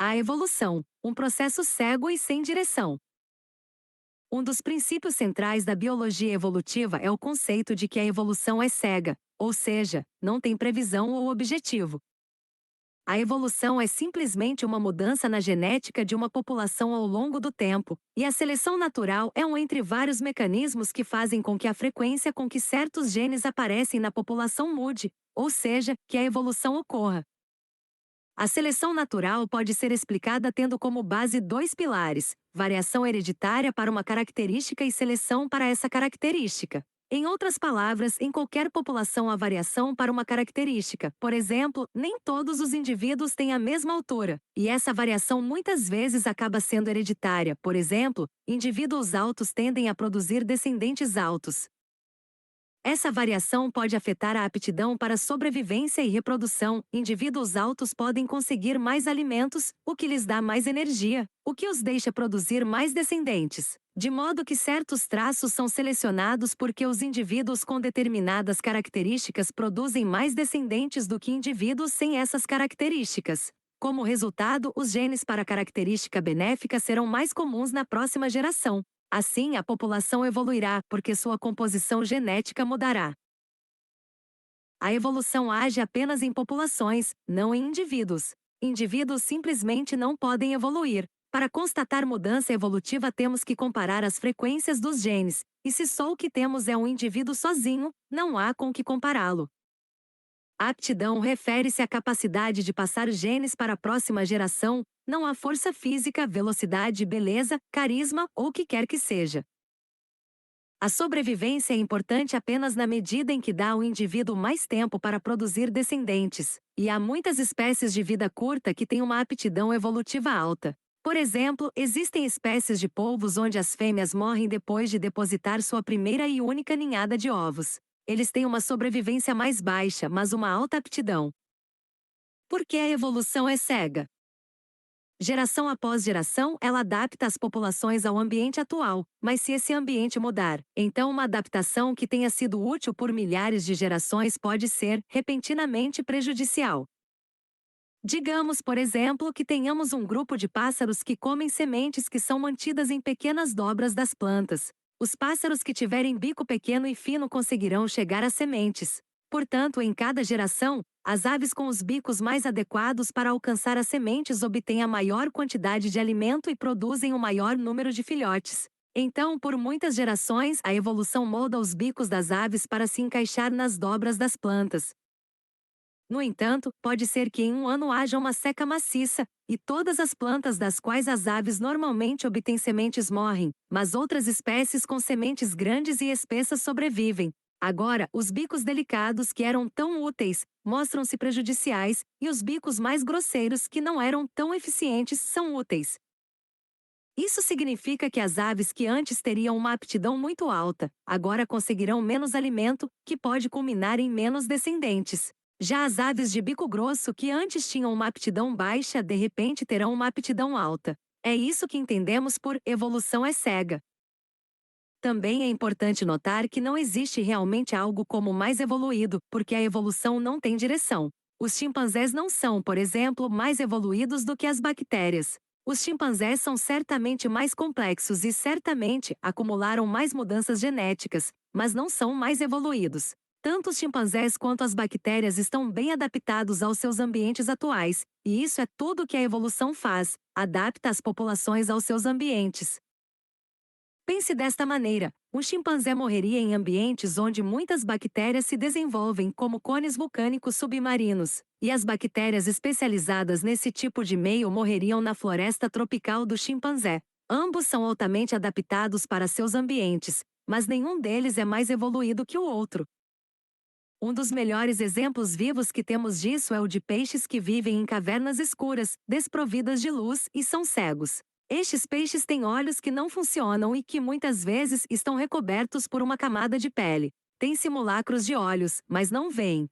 A evolução, um processo cego e sem direção. Um dos princípios centrais da biologia evolutiva é o conceito de que a evolução é cega, ou seja, não tem previsão ou objetivo. A evolução é simplesmente uma mudança na genética de uma população ao longo do tempo, e a seleção natural é um entre vários mecanismos que fazem com que a frequência com que certos genes aparecem na população mude, ou seja, que a evolução ocorra. A seleção natural pode ser explicada tendo como base dois pilares: variação hereditária para uma característica e seleção para essa característica. Em outras palavras, em qualquer população há variação para uma característica. Por exemplo, nem todos os indivíduos têm a mesma altura, e essa variação muitas vezes acaba sendo hereditária. Por exemplo, indivíduos altos tendem a produzir descendentes altos. Essa variação pode afetar a aptidão para sobrevivência e reprodução. Indivíduos altos podem conseguir mais alimentos, o que lhes dá mais energia, o que os deixa produzir mais descendentes. De modo que certos traços são selecionados porque os indivíduos com determinadas características produzem mais descendentes do que indivíduos sem essas características. Como resultado, os genes para característica benéfica serão mais comuns na próxima geração. Assim, a população evoluirá, porque sua composição genética mudará. A evolução age apenas em populações, não em indivíduos. Indivíduos simplesmente não podem evoluir. Para constatar mudança evolutiva, temos que comparar as frequências dos genes, e se só o que temos é um indivíduo sozinho, não há com que compará-lo. A aptidão refere-se à capacidade de passar genes para a próxima geração, não à força física, velocidade, beleza, carisma ou o que quer que seja. A sobrevivência é importante apenas na medida em que dá ao indivíduo mais tempo para produzir descendentes, e há muitas espécies de vida curta que têm uma aptidão evolutiva alta. Por exemplo, existem espécies de polvos onde as fêmeas morrem depois de depositar sua primeira e única ninhada de ovos. Eles têm uma sobrevivência mais baixa, mas uma alta aptidão. Por que a evolução é cega? Geração após geração, ela adapta as populações ao ambiente atual, mas se esse ambiente mudar, então uma adaptação que tenha sido útil por milhares de gerações pode ser, repentinamente, prejudicial. Digamos, por exemplo, que tenhamos um grupo de pássaros que comem sementes que são mantidas em pequenas dobras das plantas. Os pássaros que tiverem bico pequeno e fino conseguirão chegar às sementes. Portanto, em cada geração, as aves com os bicos mais adequados para alcançar as sementes obtêm a maior quantidade de alimento e produzem o maior número de filhotes. Então, por muitas gerações, a evolução molda os bicos das aves para se encaixar nas dobras das plantas. No entanto, pode ser que em um ano haja uma seca maciça, e todas as plantas das quais as aves normalmente obtêm sementes morrem, mas outras espécies com sementes grandes e espessas sobrevivem. Agora, os bicos delicados que eram tão úteis, mostram-se prejudiciais, e os bicos mais grosseiros que não eram tão eficientes são úteis. Isso significa que as aves que antes teriam uma aptidão muito alta, agora conseguirão menos alimento, que pode culminar em menos descendentes. Já as aves de bico grosso que antes tinham uma aptidão baixa, de repente terão uma aptidão alta. É isso que entendemos por evolução é cega. Também é importante notar que não existe realmente algo como mais evoluído, porque a evolução não tem direção. Os chimpanzés não são, por exemplo, mais evoluídos do que as bactérias. Os chimpanzés são certamente mais complexos e certamente acumularam mais mudanças genéticas, mas não são mais evoluídos. Tanto os chimpanzés quanto as bactérias estão bem adaptados aos seus ambientes atuais, e isso é tudo o que a evolução faz: adapta as populações aos seus ambientes. Pense desta maneira: um chimpanzé morreria em ambientes onde muitas bactérias se desenvolvem, como cones vulcânicos submarinos, e as bactérias especializadas nesse tipo de meio morreriam na floresta tropical do chimpanzé. Ambos são altamente adaptados para seus ambientes, mas nenhum deles é mais evoluído que o outro. Um dos melhores exemplos vivos que temos disso é o de peixes que vivem em cavernas escuras, desprovidas de luz, e são cegos. Estes peixes têm olhos que não funcionam e que muitas vezes estão recobertos por uma camada de pele. Têm simulacros de olhos, mas não veem.